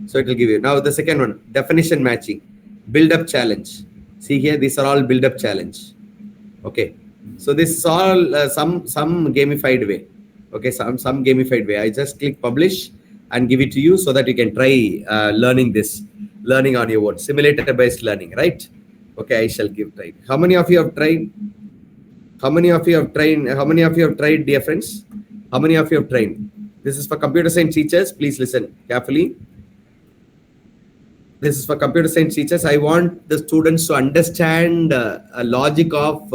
S1: So it will give you. Now the second one, definition matching, build up challenge. See here, these are all build up challenge. Okay. So this is all some gamified way. Okay, some gamified way. I just click publish and give it to you so that you can try learning on your own, simulator based learning, right? Okay, I shall give try. How many of you have tried? How many of you have tried? How many of you have tried, dear friends? How many of you have tried? This is for computer science teachers. Please listen carefully. This is for computer science teachers. I want the students to understand a logic of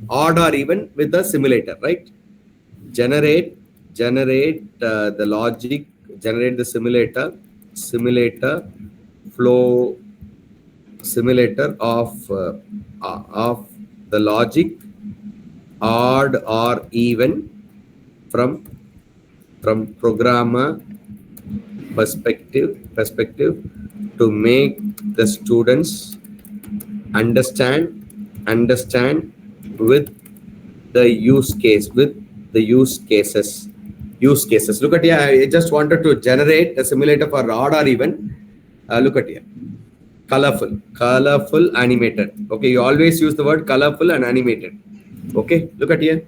S1: odd or even with the simulator, right? Generate the logic, generate the simulator flow, simulator of the logic odd or even from programmer perspective to make the students understand with the use cases. Look at here, I just wanted to generate a simulator for odd or even. Look at here, colorful, animated. Okay, you always use the word colorful and animated. Okay, look at here.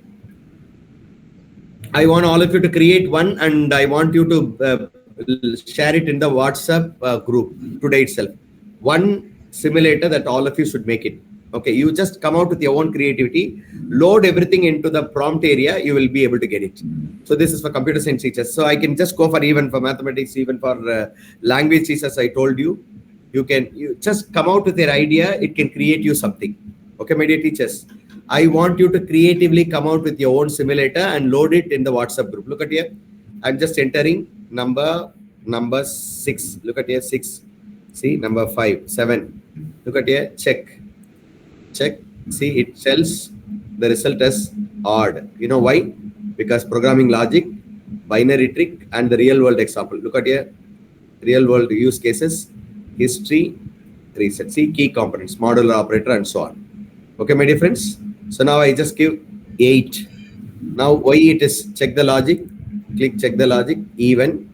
S1: I want all of you to create one and I want you to share it in the WhatsApp group today itself. One simulator that all of you should make it. Okay, you just come out with your own creativity, load everything into the prompt area, you will be able to get it. So this is for computer science teachers. So I can just go for even for mathematics, even for language teachers. I told you, you just come out with your idea. It can create you something. Okay, my dear teachers, I want you to creatively come out with your own simulator and load it in the WhatsApp group. Look at here. I'm just entering number 6. Look at here, 6. See, number 5, 7. Look at here, check. See, it tells the result as odd. You know why? Because programming logic, binary trick, and the real world example. Look at here, real world use cases, history, reset. See, key components, modular operator, and so on. Okay, my dear friends. So now I just give 8. Now why it is check the logic, click check the logic, even,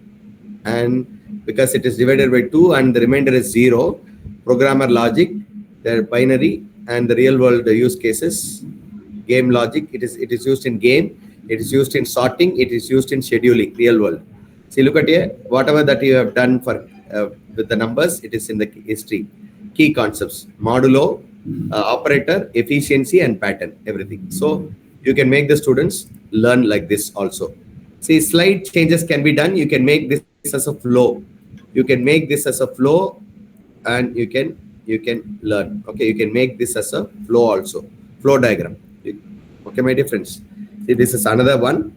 S1: and because it is divided by 2 and the remainder is 0, programmer logic, the binary, and the real world use cases, game logic, it is used in game, it is used in sorting, it is used in scheduling, real world. See, look at here, whatever that you have done for with the numbers, it is in the history. Key concepts, modulo, operator, efficiency, and pattern, everything. So you can make the students learn like this also. See, slight changes can be done. You can make this as a flow. You can make this as a flow, and you can learn. Okay, you can make this as a flow also, flow diagram. Okay, my dear friends. See, this is another one.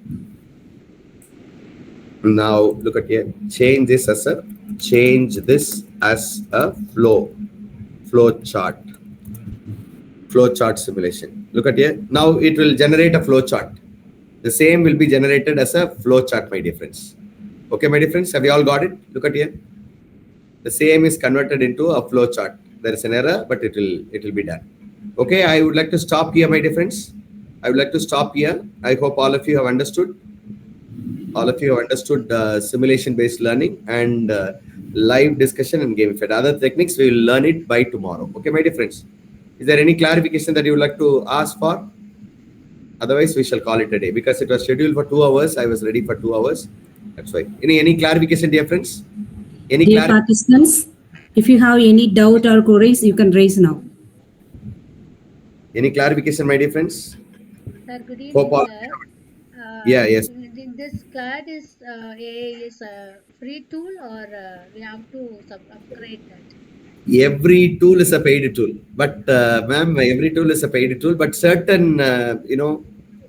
S1: Now look at here. Change this as a flow chart simulation. Look at here. Now it will generate a flow chart. The same will be generated as a flow chart, my dear friends. Okay, my dear friends, have you all got it? Look at here. The same is converted into a flow chart. There is an error, but it will be done. Okay, I would like to stop here, my dear friends. I would like to stop here. I hope all of you have understood. All of you have understood simulation-based learning and live discussion and gamified. Other techniques, we will learn it by tomorrow. Okay, my dear friends. Is there any clarification that you would like to ask for? Otherwise, we shall call it a day because it was scheduled for 2 hours. I was ready for 2 hours. That's why. Any clarification, dear friends?
S4: Dear participants, if you have any doubt or queries, you can raise now.
S1: Any clarification, my dear friends?
S5: Sir, good evening,
S1: Hope all-
S5: sir.
S1: Yes.
S5: In this CAD is AI is a free tool or we have to upgrade that?
S1: Every tool is a paid tool, but ma'am, every tool is a paid tool, but certain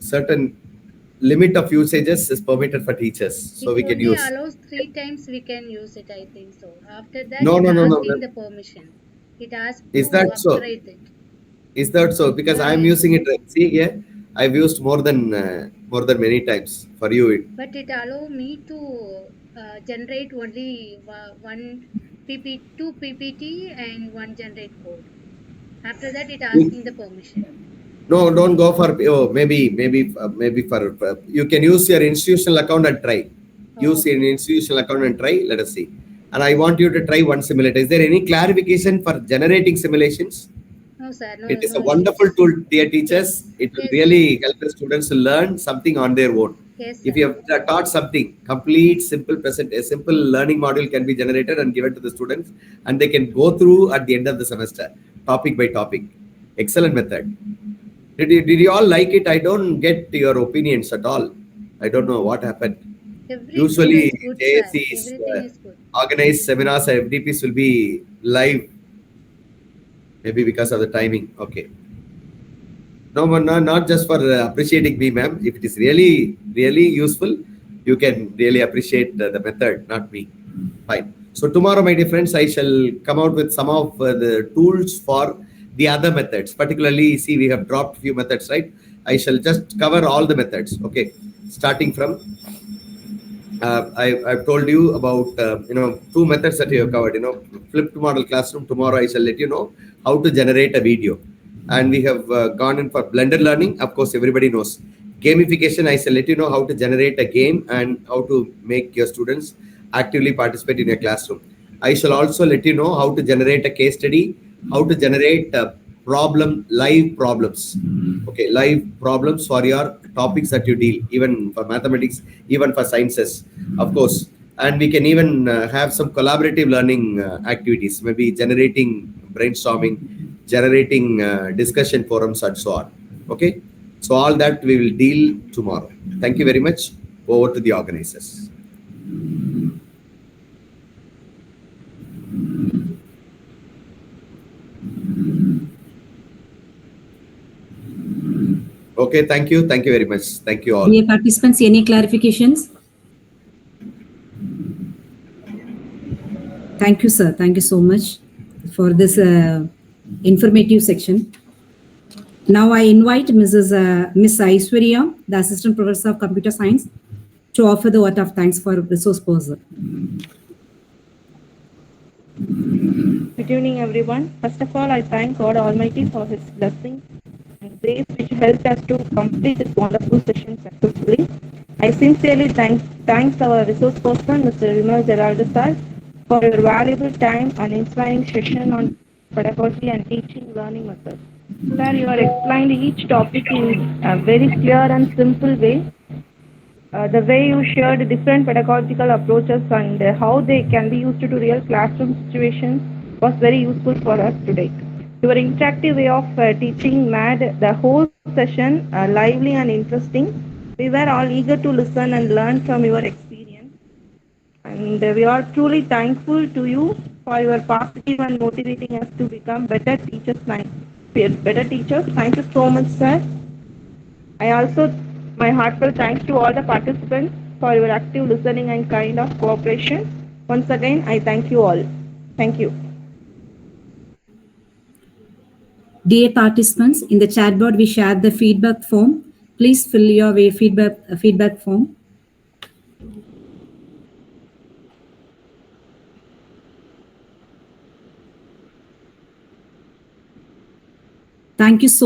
S1: certain limit of usages is permitted for teachers, so we can use.
S5: It allows 3 times we can use it, I think so. After that,
S1: No.
S5: asking the permission. It asks
S1: Is
S5: to
S1: that so?
S5: upgrade it.
S1: Is that so? Because I'm using it. See, yeah, I've used more than many times for you.
S5: But it allow me to generate only one two PPT and one generate code. After that, it asking the permission.
S1: No, don't go for. Oh, maybe for you can use your institutional account and try. Use your institutional account and try. Let us see. And I want you to try one simulator. Is there any clarification for generating simulations?
S5: No, sir. No,
S1: It is a
S5: no
S1: wonderful
S5: issues.
S1: tool, dear teachers.
S5: Yes.
S1: It will
S5: Yes.
S1: really help the students to learn something on their own.
S5: Yes,
S1: If
S5: sir.
S1: you have taught something, complete, simple present, a simple learning module can be generated and given to the students, and they can go through at the end of the semester, topic by topic. Excellent method. Did you all like it? I don't get your opinions at all. I don't know what happened.
S5: Everything
S1: Usually,
S5: is good, sir.
S1: JSC's
S5: Everything is good.
S1: organized seminars and FDPs will be live, maybe because of the timing. Okay. No, not just for appreciating me, ma'am. If it is really, really useful, you can really appreciate the method, not me. Fine. So tomorrow, my dear friends, I shall come out with some of the tools for the other methods. Particularly, see, we have dropped few methods, right? I shall just cover all the methods. Okay, starting from I've told you about two methods that you have covered. Flipped model classroom. Tomorrow I shall let you know how to generate a video, and we have gone in for blended learning. Of course, everybody knows gamification. I shall let you know how to generate a game and how to make your students actively participate in your classroom. I shall also let you know how to generate a case study, how to generate live problems. Okay, live problems for your topics that you deal, even for mathematics, even for sciences, of course. And we can even have some collaborative learning activities, maybe generating brainstorming, generating discussion forums, and so on. Okay, so all that we will deal tomorrow. Thank you very much. Over to the organizers. Okay, thank you. Thank you very much. Thank you all.
S4: Dear participants, any clarifications? Thank you, sir. Thank you so much for this informative section. Now I invite Miss Aishwarya, the Assistant Professor of Computer Science, to offer the vote of thanks for resource person.
S6: Good evening, everyone. First of all, I thank God Almighty for His blessing and grace which helped us to complete this wonderful session successfully. I sincerely thanks our resource person, Mr. Vimal Geraldo sir, for your valuable time and inspiring session on pedagogy and teaching learning methods. Sir, you have explained each topic in a very clear and simple way. The way you shared different pedagogical approaches and how they can be used to real classroom situations was very useful for us today. Your interactive way of teaching made the whole session lively and interesting. We were all eager to listen and learn from your experience. And we are truly thankful to you for your positive and motivating us to become better teachers. Thank you so much, sir. I also my heartfelt thanks to all the participants for your active listening and kind of cooperation. Once again, I thank you all. Thank you.
S4: Dear participants, in the chat board we shared the feedback form. Please fill your feedback form. Thank you so